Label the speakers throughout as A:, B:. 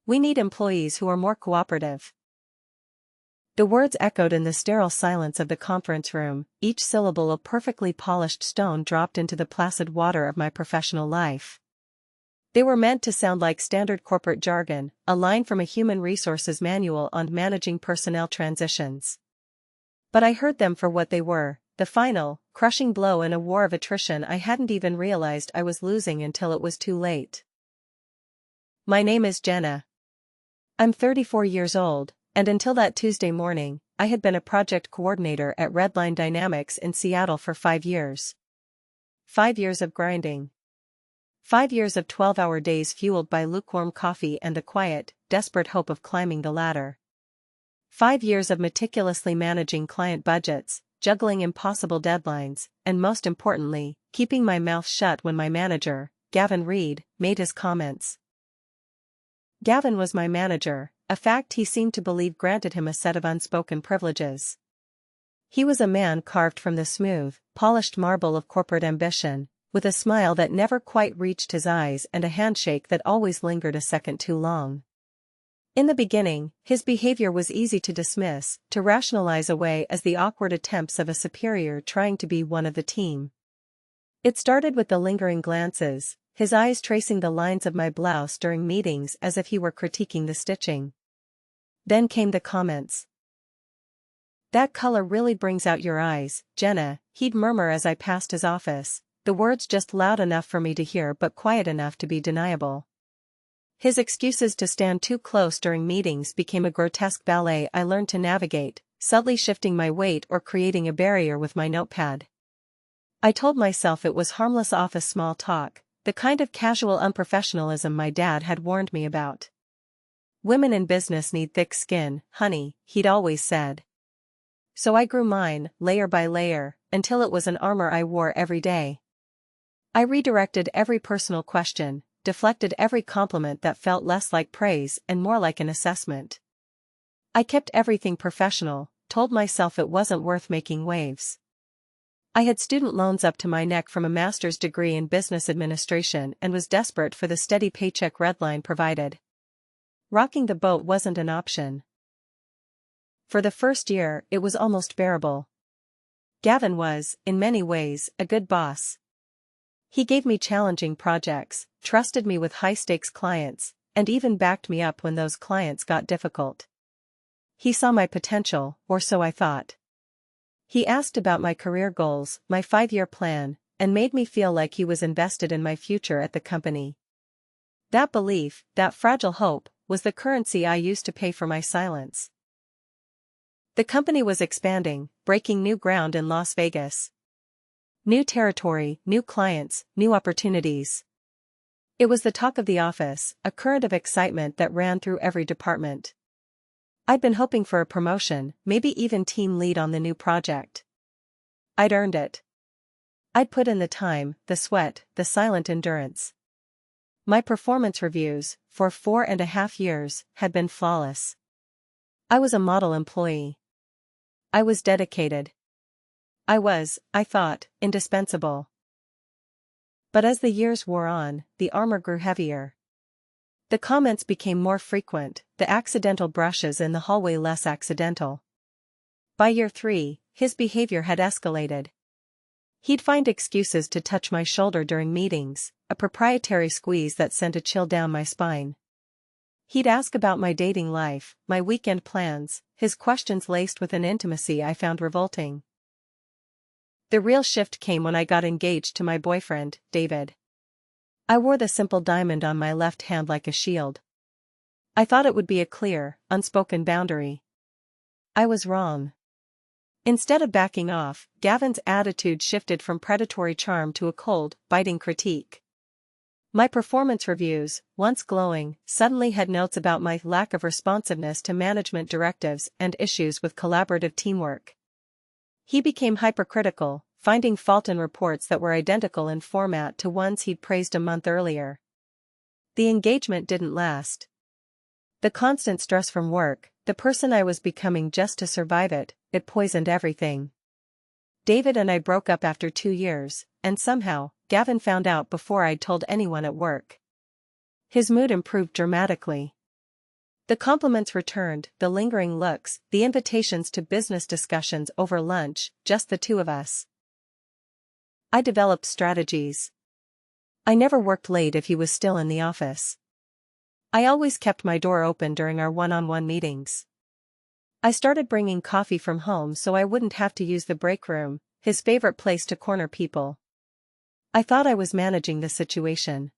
A: We need employees who are more cooperative." The words echoed in the sterile silence of the conference room, each syllable a perfectly polished stone dropped into the placid water of my professional life. They were meant to sound like standard corporate jargon, a line from a human resources manual on managing personnel transitions. But I heard them for what they were, the final, crushing blow in a war of attrition I hadn't even realized I was losing until it was too late. My name is Jenna. I'm 34 years old, and until that Tuesday morning, I had been a project coordinator at Redline Dynamics in Seattle for 5 years. 5 years of grinding. 5 years of 12-hour days fueled by lukewarm coffee and the quiet, desperate hope of climbing the ladder. 5 years of meticulously managing client budgets, juggling impossible deadlines, and most importantly, keeping my mouth shut when my manager, Gavin Reed, made his comments. Gavin was my manager, a fact he seemed to believe granted him a set of unspoken privileges. He was a man carved from the smooth, polished marble of corporate ambition, with a smile that never quite reached his eyes and a handshake that always lingered a second too long. In the beginning, his behavior was easy to dismiss, to rationalize away as the awkward attempts of a superior trying to be one of the team. It started with the lingering glances, his eyes tracing the lines of my blouse during meetings as if he were critiquing the stitching. Then came the comments. "That color really brings out your eyes, Jenna," he'd murmur as I passed his office, the words just loud enough for me to hear but quiet enough to be deniable. His excuses to stand too close during meetings became a grotesque ballet I learned to navigate, subtly shifting my weight or creating a barrier with my notepad. I told myself it was harmless office small talk, the kind of casual unprofessionalism my dad had warned me about. "Women in business need thick skin, honey," he'd always said. So I grew mine, layer by layer, until it was an armor I wore every day. I redirected every personal question, deflected every compliment that felt less like praise and more like an assessment. I kept everything professional, told myself it wasn't worth making waves. I had student loans up to my neck from a master's degree in business administration and was desperate for the steady paycheck Redline provided. Rocking the boat wasn't an option. For the first year, it was almost bearable. Gavin was, in many ways, a good boss. He gave me challenging projects, trusted me with high-stakes clients, and even backed me up when those clients got difficult. He saw my potential, or so I thought. He asked about my career goals, my 5-year plan, and made me feel like he was invested in my future at the company. That belief, that fragile hope, was the currency I used to pay for my silence. The company was expanding, breaking new ground in Las Vegas. New territory, new clients, new opportunities. It was the talk of the office, a current of excitement that ran through every department. I'd been hoping for a promotion, maybe even team lead on the new project. I'd earned it. I'd put in the time, the sweat, the silent endurance. My performance reviews, for 4.5 years, had been flawless. I was a model employee. I was dedicated. I was, I thought, indispensable. But as the years wore on, the armor grew heavier. The comments became more frequent, the accidental brushes in the hallway less accidental. By year 3, his behavior had escalated. He'd find excuses to touch my shoulder during meetings, a proprietary squeeze that sent a chill down my spine. He'd ask about my dating life, my weekend plans, his questions laced with an intimacy I found revolting. The real shift came when I got engaged to my boyfriend, David. I wore the simple diamond on my left hand like a shield. I thought it would be a clear, unspoken boundary. I was wrong. Instead of backing off, Gavin's attitude shifted from predatory charm to a cold, biting critique. My performance reviews, once glowing, suddenly had notes about my lack of responsiveness to management directives and issues with collaborative teamwork. He became hypercritical, finding fault in reports that were identical in format to ones he'd praised a month earlier. The engagement didn't last. The constant stress from work, the person I was becoming just to survive it poisoned everything. David and I broke up after 2 years, and somehow, Gavin found out before I'd told anyone at work. His mood improved dramatically. The compliments returned, the lingering looks, the invitations to business discussions over lunch, just the two of us. I developed strategies. I never worked late if he was still in the office. I always kept my door open during our one-on-one meetings. I started bringing coffee from home so I wouldn't have to use the break room, his favorite place to corner people. I thought I was managing the situation.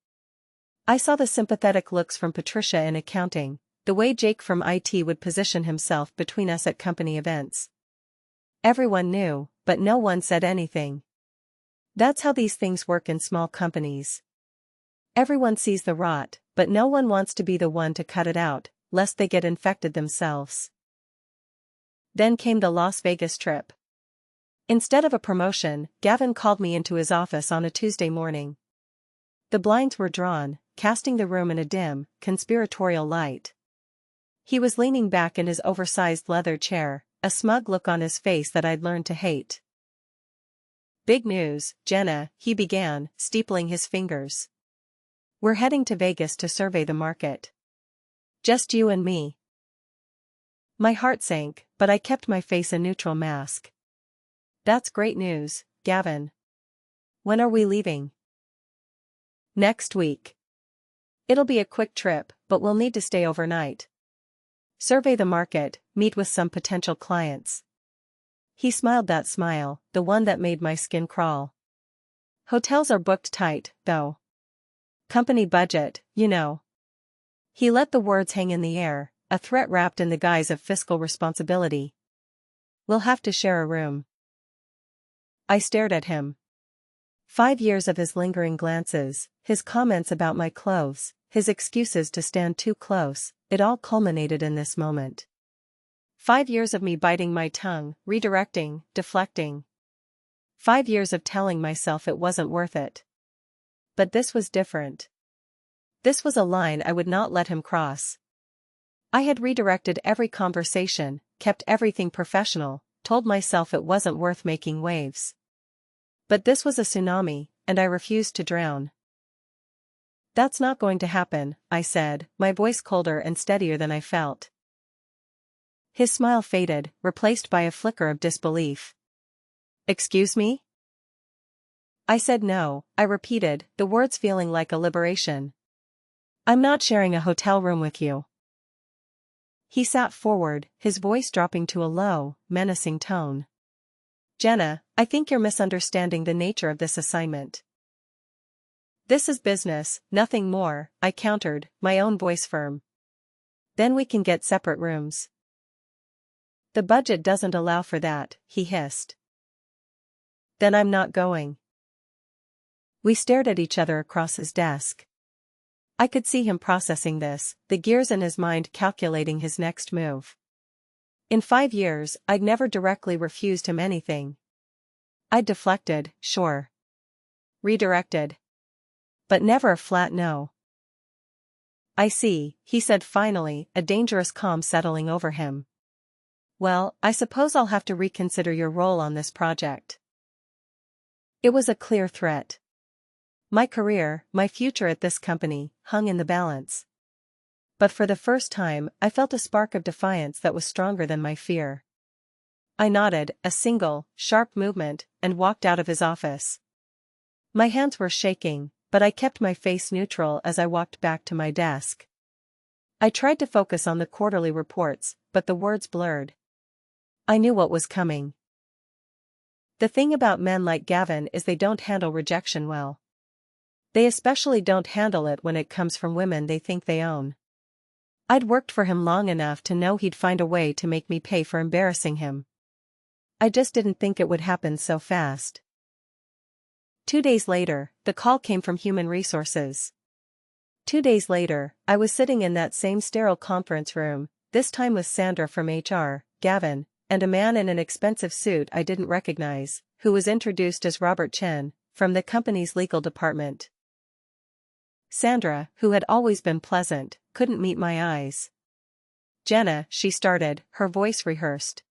A: I saw the sympathetic looks from Patricia in accounting, the way Jake from IT would position himself between us at company events. Everyone knew, but no one said anything. That's how these things work in small companies. Everyone sees the rot, but no one wants to be the one to cut it out, lest they get infected themselves. Then came the Las Vegas trip. Instead of a promotion, Gavin called me into his office on a Tuesday morning. The blinds were drawn, casting the room in a dim, conspiratorial light. He was leaning back in his oversized leather chair, a smug look on his face that I'd learned to hate. "Big news, Jenna," he began, steepling his fingers. "We're heading to Vegas to survey the market. Just you and me." My heart sank, but I kept my face a neutral mask. "That's great news, Gavin. When are we leaving?" "Next week. It'll be a quick trip, but we'll need to stay overnight. Survey the market, meet with some potential clients." He smiled that smile, the one that made my skin crawl. "Hotels are booked tight, though. Company budget, you know." He let the words hang in the air, a threat wrapped in the guise of fiscal responsibility. "We'll have to share a room." I stared at him. 5 years of his lingering glances, his comments about my clothes, his excuses to stand too close, it all culminated in this moment. 5 years of me biting my tongue, redirecting, deflecting. 5 years of telling myself it wasn't worth it. But this was different. This was a line I would not let him cross. I had redirected every conversation, kept everything professional, told myself it wasn't worth making waves. But this was a tsunami, and I refused to drown. "That's not going to happen," I said, my voice colder and steadier than I felt. His smile faded, replaced by a flicker of disbelief. "Excuse me?" I said no, I repeated, the words feeling like a liberation. "I'm not sharing a hotel room with you." He sat forward, his voice dropping to a low, menacing tone. "Jenna, I think you're misunderstanding the nature of this assignment. This is business, nothing more," I countered, my own voice firm. "Then we can get separate rooms." "The budget doesn't allow for that," he hissed. "Then I'm not going." We stared at each other across his desk. I could see him processing this, the gears in his mind calculating his next move. In 5 years, I'd never directly refused him anything. I'd deflected, sure. Redirected. But never a flat no. "I see," he said finally, a dangerous calm settling over him. "Well, I suppose I'll have to reconsider your role on this project." It was a clear threat. My career, my future at this company, hung in the balance. But for the first time, I felt a spark of defiance that was stronger than my fear. I nodded, a single, sharp movement, and walked out of his office. My hands were shaking, but I kept my face neutral as I walked back to my desk. I tried to focus on the quarterly reports, but the words blurred. I knew what was coming. The thing about men like Gavin is they don't handle rejection well. They especially don't handle it when it comes from women they think they own. I'd worked for him long enough to know he'd find a way to make me pay for embarrassing him. I just didn't think it would happen so fast. 2 days later, the call came from Human Resources. 2 days later, I was sitting in that same sterile conference room, this time with Sandra from HR, Gavin, and a man in an expensive suit I didn't recognize, who was introduced as Robert Chen, from the company's legal department. Sandra, who had always been pleasant, couldn't meet my eyes. "Jenna," she started, her voice rehearsed.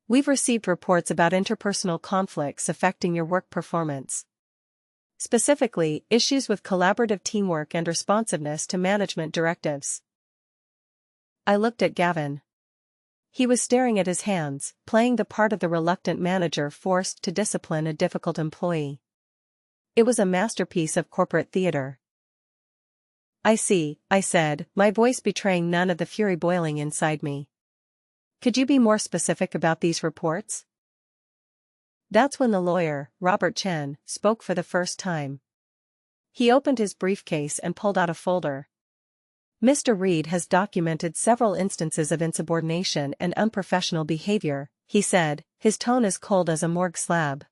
A: "We've received reports about interpersonal conflicts affecting your work performance. Specifically, issues with collaborative teamwork and responsiveness to management directives." I looked at Gavin. He was staring at his hands, playing the part of the reluctant manager forced to discipline a difficult employee. It was a masterpiece of corporate theater. I see, I said, my voice betraying none of the fury boiling inside me. Could you be more specific about these reports? That's when the lawyer, Robert Chen, spoke for the first time. He opened his briefcase and pulled out a folder. Mr. Reed has documented several instances of insubordination and unprofessional behavior, he said, his tone as cold as a morgue slab.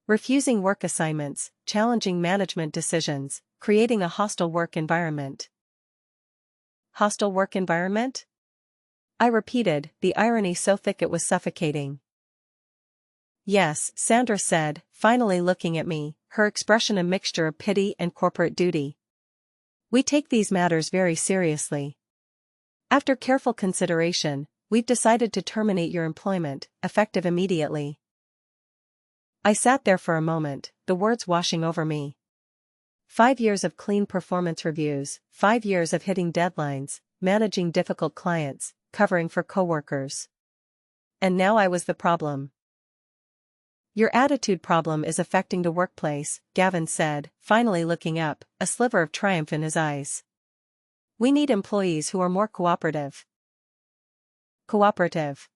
A: Refusing work assignments, challenging management decisions, creating a hostile work environment. Hostile work environment? I repeated, the irony so thick it was suffocating. Yes, Sandra said, finally looking at me, her expression a mixture of pity and corporate duty. We take these matters very seriously. After careful consideration, we've decided to terminate your employment, effective immediately. I sat there for a moment, the words washing over me. 5 years of clean performance reviews, 5 years of hitting deadlines, managing difficult clients, covering for coworkers. And now I was the problem. Your attitude problem is affecting the workplace, Gavin said, finally looking up, a sliver of triumph in his eyes. We need employees who are more cooperative. Cooperative.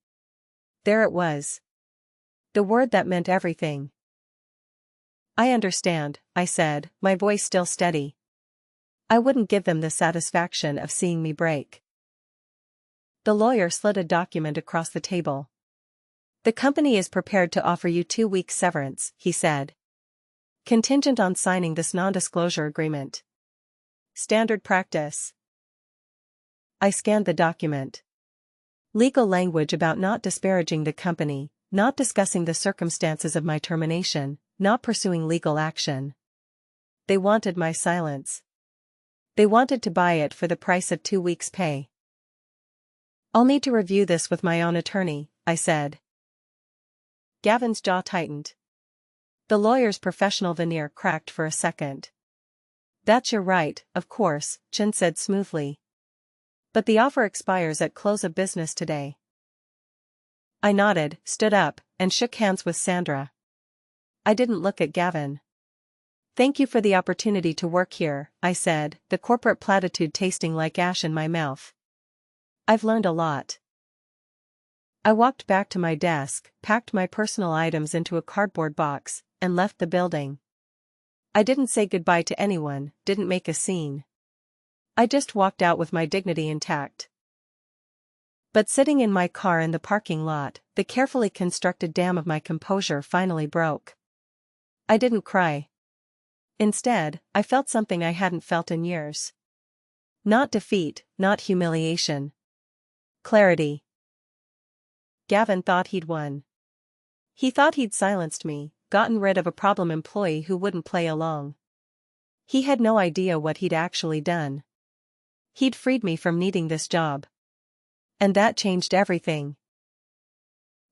A: There it was. The word that meant everything. I understand, I said, my voice still steady. I wouldn't give them the satisfaction of seeing me break. The lawyer slid a document across the table. The company is prepared to offer you 2 weeks severance, he said. Contingent on signing this non-disclosure agreement. Standard practice. I scanned the document. Legal language about not disparaging the company, not discussing the circumstances of my termination, not pursuing legal action. They wanted my silence. They wanted to buy it for the price of 2 weeks' pay. I'll need to review this with my own attorney, I said. Gavin's jaw tightened. The lawyer's professional veneer cracked for a second. That's your right, of course, Chen said smoothly. But the offer expires at close of business today. I nodded, stood up, and shook hands with Sandra. I didn't look at Gavin. Thank you for the opportunity to work here, I said, the corporate platitude tasting like ash in my mouth. I've learned a lot. I walked back to my desk, packed my personal items into a cardboard box, and left the building. I didn't say goodbye to anyone, didn't make a scene. I just walked out with my dignity intact. But sitting in my car in the parking lot, the carefully constructed dam of my composure finally broke. I didn't cry. Instead, I felt something I hadn't felt in years. Not defeat, not humiliation. Clarity. Gavin thought he'd won. He thought he'd silenced me, gotten rid of a problem employee who wouldn't play along. He had no idea what he'd actually done. He'd freed me from needing this job. And that changed everything.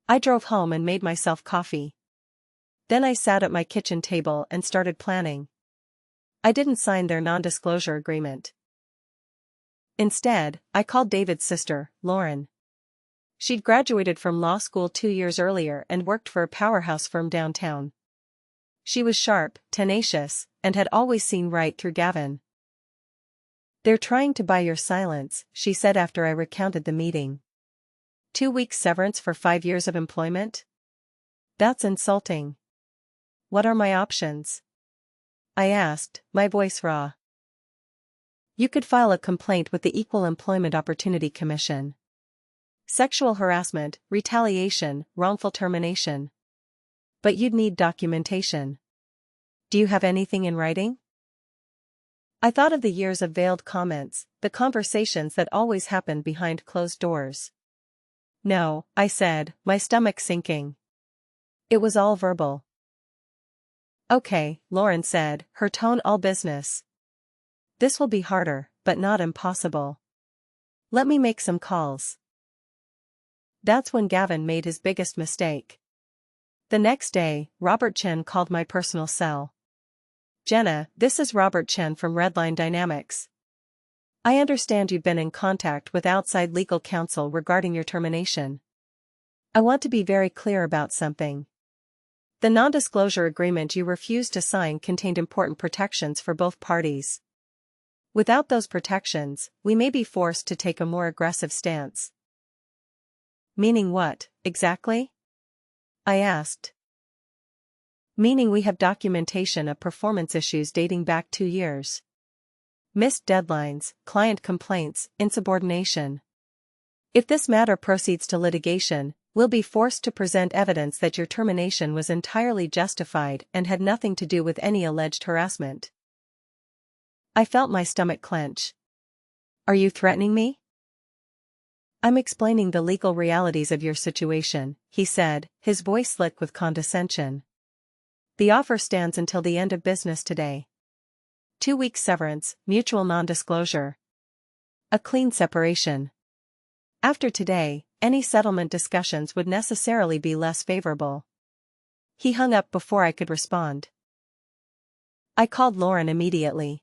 A: I drove home and made myself coffee. Then I sat at my kitchen table and started planning. I didn't sign their non-disclosure agreement. Instead, I called David's sister, Lauren. She'd graduated from law school 2 years earlier and worked for a powerhouse firm downtown. She was sharp, tenacious, and had always seen right through Gavin. They're trying to buy your silence, she said after I recounted the meeting. 2 weeks severance for 5 years of employment? That's insulting. What are my options? I asked, my voice raw. You could file a complaint with the Equal Employment Opportunity Commission. Sexual harassment, retaliation, wrongful termination. But you'd need documentation. Do you have anything in writing? I thought of the years of veiled comments, the conversations that always happened behind closed doors. No, I said, my stomach sinking. It was all verbal. Okay, Lauren said, her tone all business. This will be harder, but not impossible. Let me make some calls. That's when Gavin made his biggest mistake. The next day, Robert Chen called my personal cell. Jenna, this is Robert Chen from Redline Dynamics. I understand you've been in contact with outside legal counsel regarding your termination. I want to be very clear about something. The non-disclosure agreement you refused to sign contained important protections for both parties. Without those protections, we may be forced to take a more aggressive stance. Meaning what, exactly? I asked. Meaning we have documentation of performance issues dating back 2 years. Missed deadlines, client complaints, insubordination. If this matter proceeds to litigation, we'll be forced to present evidence that your termination was entirely justified and had nothing to do with any alleged harassment. I felt my stomach clench. Are you threatening me? I'm explaining the legal realities of your situation, he said, his voice slick with condescension. The offer stands until the end of business today. 2 weeks severance, mutual non-disclosure. A clean separation. After today, any settlement discussions would necessarily be less favorable. He hung up before I could respond. I called Lauren immediately.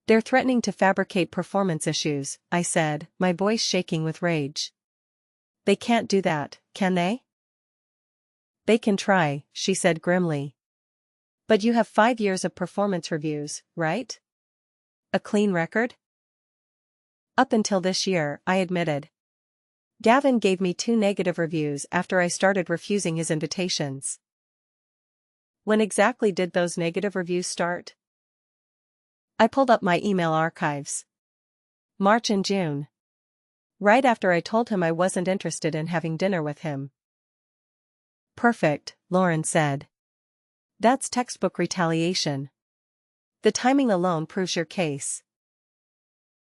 A: They're threatening to fabricate performance issues, I said, my voice shaking with rage. They can't do that, can they? They can try, she said grimly. But you have 5 years of performance reviews, right? A clean record? Up until this year, I admitted. Gavin gave me 2 negative reviews after I started refusing his invitations. When exactly did those negative reviews start? I pulled up my email archives. March and June. Right after I told him I wasn't interested in having dinner with him. Perfect, Lauren said. That's textbook retaliation. The timing alone proves your case.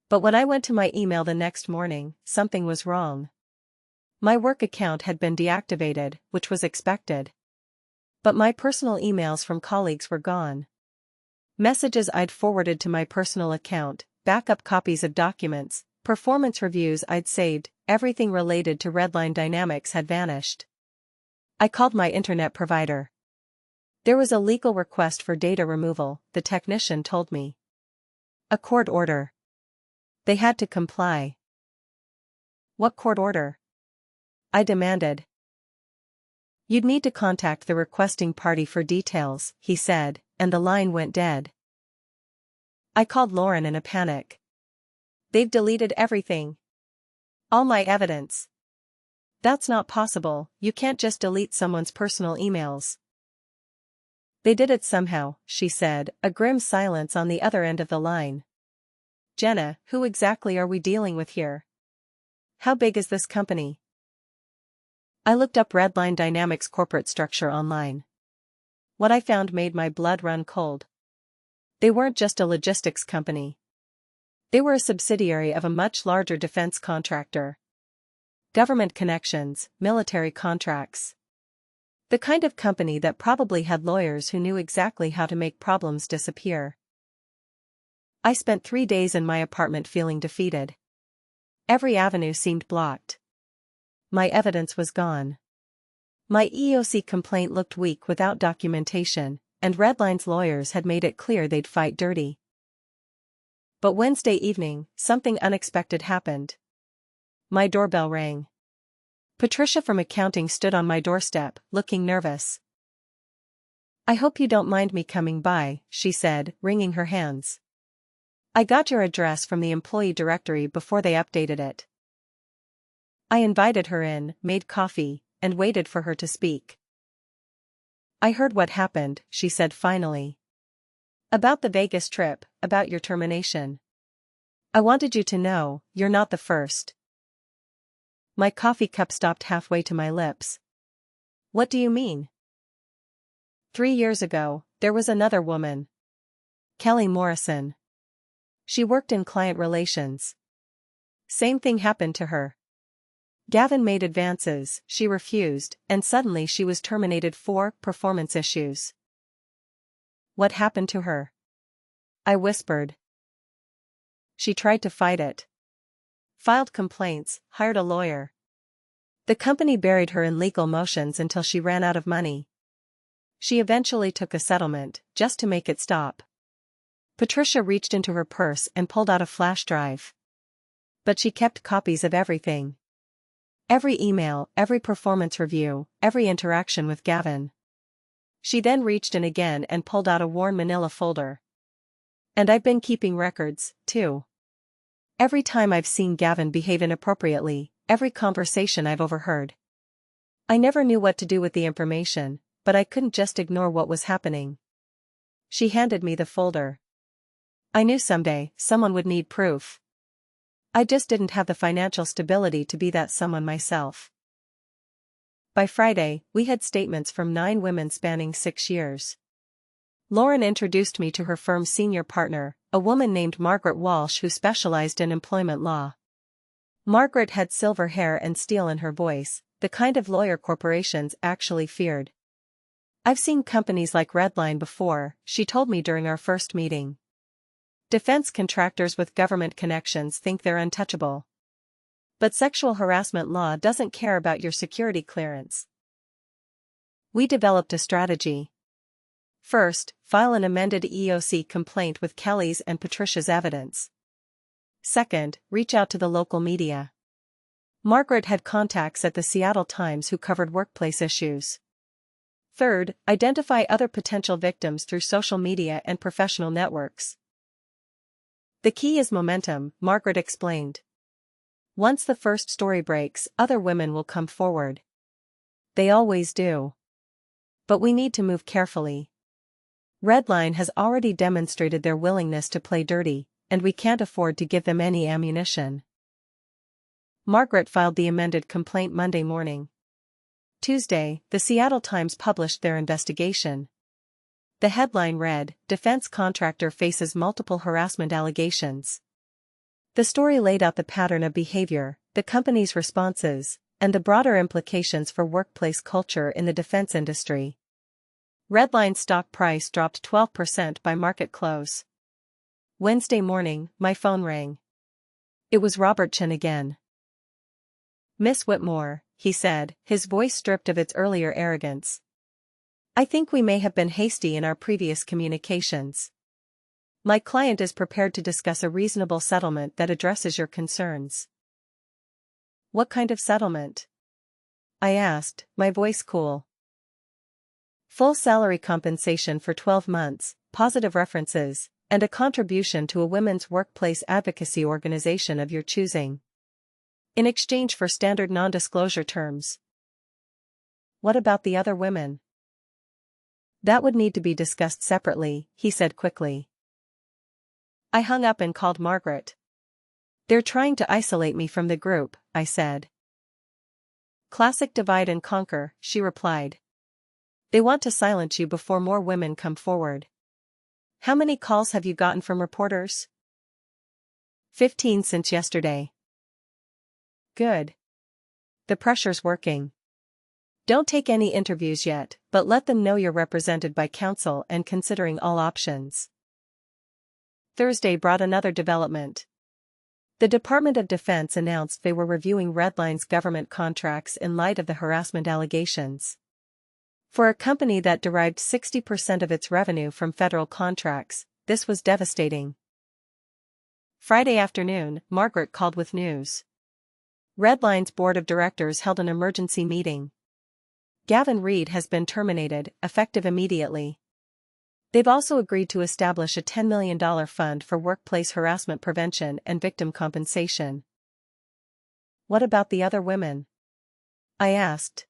A: But when I went to my email the next morning, something was wrong. My work account had been deactivated, which was expected. But my personal emails from colleagues were gone. Messages I'd forwarded to my personal account, backup copies of documents, performance reviews I'd saved, everything related to Redline Dynamics had vanished. I called my internet provider. There was a legal request for data removal, the technician told me. A court order. They had to comply. What court order? I demanded. You'd need to contact the requesting party for details, he said, and the line went dead. I called Lauren in a panic. They've deleted everything. All my evidence. That's not possible, you can't just delete someone's personal emails. They did it somehow, she said, a grim silence on the other end of the line. Jenna, who exactly are we dealing with here? How big is this company? I looked up Redline Dynamics' corporate structure online. What I found made my blood run cold. They weren't just a logistics company. They were a subsidiary of a much larger defense contractor. Government connections, military contracts. The kind of company that probably had lawyers who knew exactly how to make problems disappear. I spent 3 days in my apartment feeling defeated. Every avenue seemed blocked. My evidence was gone. My EOC complaint looked weak without documentation, and Redline's lawyers had made it clear they'd fight dirty. But Wednesday evening, something unexpected happened. My doorbell rang. Patricia from accounting stood on my doorstep, looking nervous. I hope you don't mind me coming by, she said, wringing her hands. I got your address from the employee directory before they updated it. I invited her in, made coffee, and waited for her to speak. I heard what happened, she said finally. About the Vegas trip, about your termination. I wanted you to know, you're not the first. My coffee cup stopped halfway to my lips. What do you mean? 3 years ago, there was another woman. Kelly Morrison. She worked in client relations. Same thing happened to her. Gavin made advances, she refused, and suddenly she was terminated for performance issues. What happened to her? I whispered. She tried to fight it. Filed complaints, hired a lawyer. The company buried her in legal motions until she ran out of money. She eventually took a settlement, just to make it stop. Patricia reached into her purse and pulled out a flash drive. But she kept copies of everything. Every email, every performance review, every interaction with Gavin. She then reached in again and pulled out a worn manila folder. And I've been keeping records, too. Every time I've seen Gavin behave inappropriately, every conversation I've overheard. I never knew what to do with the information, but I couldn't just ignore what was happening. She handed me the folder. I knew someday, someone would need proof. I just didn't have the financial stability to be that someone myself. By Friday, we had statements from 9 women spanning 6 years. Lauren introduced me to her firm's senior partner, a woman named Margaret Walsh who specialized in employment law. Margaret had silver hair and steel in her voice, the kind of lawyer corporations actually feared. I've seen companies like Redline before, she told me during our first meeting. Defense contractors with government connections think they're untouchable. But sexual harassment law doesn't care about your security clearance. We developed a strategy. First, file an amended EOC complaint with Kelly's and Patricia's evidence. Second, reach out to the local media. Margaret had contacts at the Seattle Times who covered workplace issues. Third, identify other potential victims through social media and professional networks. The key is momentum, Margaret explained. Once the first story breaks, other women will come forward. They always do. But we need to move carefully. Redline has already demonstrated their willingness to play dirty, and we can't afford to give them any ammunition. Margaret filed the amended complaint Monday morning. Tuesday, the Seattle Times published their investigation. The headline read, "Defense Contractor Faces Multiple Harassment Allegations." The story laid out the pattern of behavior, the company's responses, and the broader implications for workplace culture in the defense industry. Redline's stock price dropped 12% by market close. Wednesday morning, my phone rang. It was Robert Chin again. "Miss Whitmore," he said, his voice stripped of its earlier arrogance. "I think we may have been hasty in our previous communications. My client is prepared to discuss a reasonable settlement that addresses your concerns." "What kind of settlement?" I asked, my voice cool. "Full salary compensation for 12 months, positive references, and a contribution to a women's workplace advocacy organization of your choosing. In exchange for standard non-disclosure terms." "What about the other women?" "That would need to be discussed separately," he said quickly. I hung up and called Margaret. "They're trying to isolate me from the group," I said. "Classic divide and conquer," she replied. "They want to silence you before more women come forward." "How many calls have you gotten from reporters?" 15 since yesterday." "Good. The pressure's working. Don't take any interviews yet, but let them know you're represented by counsel and considering all options." Thursday brought another development. The Department of Defense announced they were reviewing Redline's government contracts in light of the harassment allegations. For a company that derived 60% of its revenue from federal contracts, this was devastating. Friday afternoon, Margaret called with news. Redline's board of directors held an emergency meeting. Gavin Reed has been terminated, effective immediately. They've also agreed to establish a $10 million fund for workplace harassment prevention and victim compensation. "What about the other women?" I asked.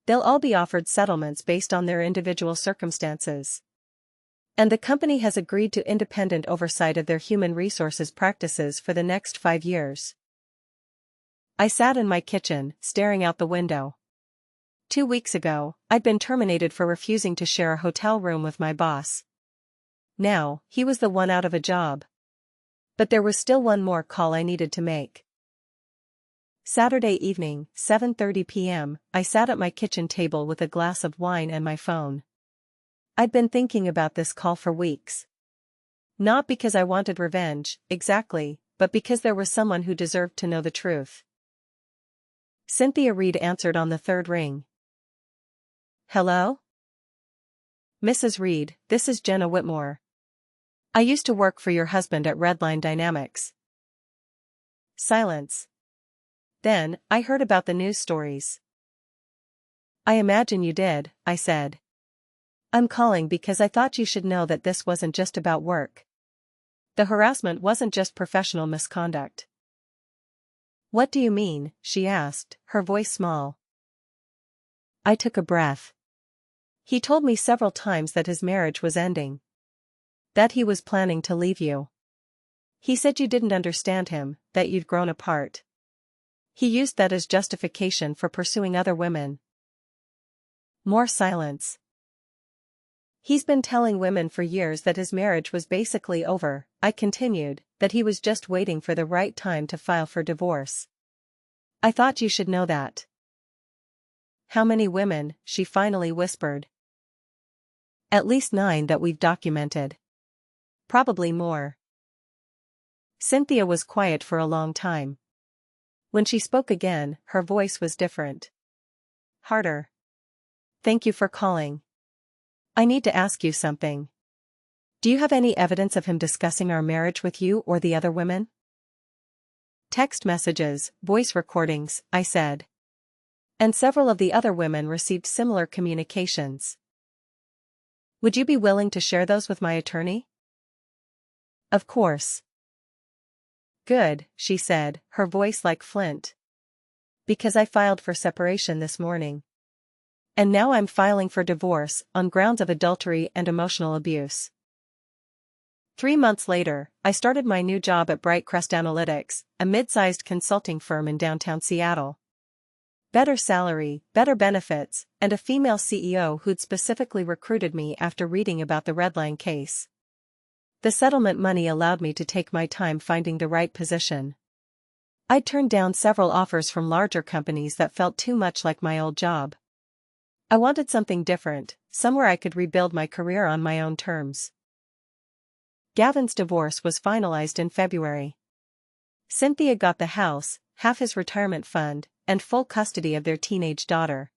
A: "They'll all be offered settlements based on their individual circumstances. And the company has agreed to independent oversight of their human resources practices for the next 5 years." I sat in my kitchen, staring out the window. 2 weeks ago, I'd been terminated for refusing to share a hotel room with my boss. Now, he was the one out of a job. But there was still one more call I needed to make. Saturday evening, 7:30 p.m., I sat at my kitchen table with a glass of wine and my phone. I'd been thinking about this call for weeks. Not because I wanted revenge, exactly, but because there was someone who deserved to know the truth. Cynthia Reed answered on the third ring. "Hello? Mrs. Reed, this is Jenna Whitmore." I used to work for your husband at Redline Dynamics. Silence. Then, I heard about the news stories. I imagine you did, I said. I'm calling because I thought you should know that this wasn't just about work. The harassment wasn't just professional misconduct. What do you mean? She asked, her voice small. I took a breath. He told me several times that his marriage was ending. That he was planning to leave you. He said you didn't understand him, that you'd grown apart. He used that as justification for pursuing other women. More silence. He's been telling women for years that his marriage was basically over, I continued, that he was just waiting for the right time to file for divorce. I thought you should know that. How many women? She finally whispered. At least 9 that we've documented. Probably more. Cynthia was quiet for a long time. When she spoke again, her voice was different. Harder. Thank you for calling. I need to ask you something. Do you have any evidence of him discussing our marriage with you or the other women? Text messages, voice recordings, I said. And several of the other women received similar communications. Would you be willing to share those with my attorney? Of course. Good, she said, her voice like flint. Because I filed for separation this morning. And now I'm filing for divorce, on grounds of adultery and emotional abuse. 3 months later, I started my new job at Bright Crest Analytics, a mid-sized consulting firm in downtown Seattle. Better salary, better benefits, and a female CEO who'd specifically recruited me after reading about the Redline case. The settlement money allowed me to take my time finding the right position. I'd turned down several offers from larger companies that felt too much like my old job. I wanted something different, somewhere I could rebuild my career on my own terms. Gavin's divorce was finalized in February. Cynthia got the house, half his retirement fund, and full custody of their teenage daughter.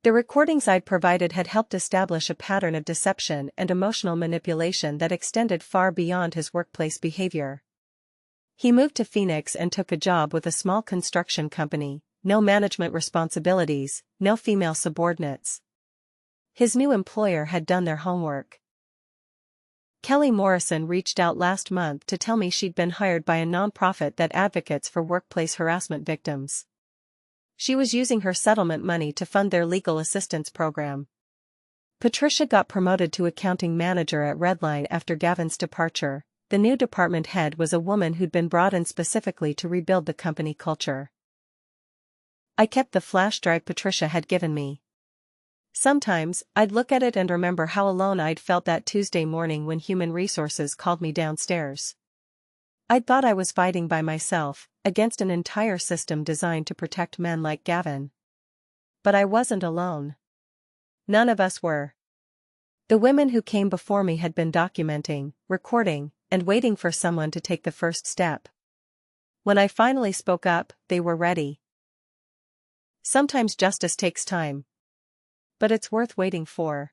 A: The recordings I'd provided had helped establish a pattern of deception and emotional manipulation that extended far beyond his workplace behavior. He moved to Phoenix and took a job with a small construction company, no management responsibilities, no female subordinates. His new employer had done their homework. Kelly Morrison reached out last month to tell me she'd been hired by a nonprofit that advocates for workplace harassment victims. She was using her settlement money to fund their legal assistance program. Patricia got promoted to accounting manager at Redline after Gavin's departure. The new department head was a woman who'd been brought in specifically to rebuild the company culture. I kept the flash drive Patricia had given me. Sometimes, I'd look at it and remember how alone I'd felt that Tuesday morning when Human Resources called me downstairs. I'd thought I was fighting by myself, against an entire system designed to protect men like Gavin. But I wasn't alone. None of us were. The women who came before me had been documenting, recording, and waiting for someone to take the first step. When I finally spoke up, they were ready. Sometimes justice takes time. But it's worth waiting for.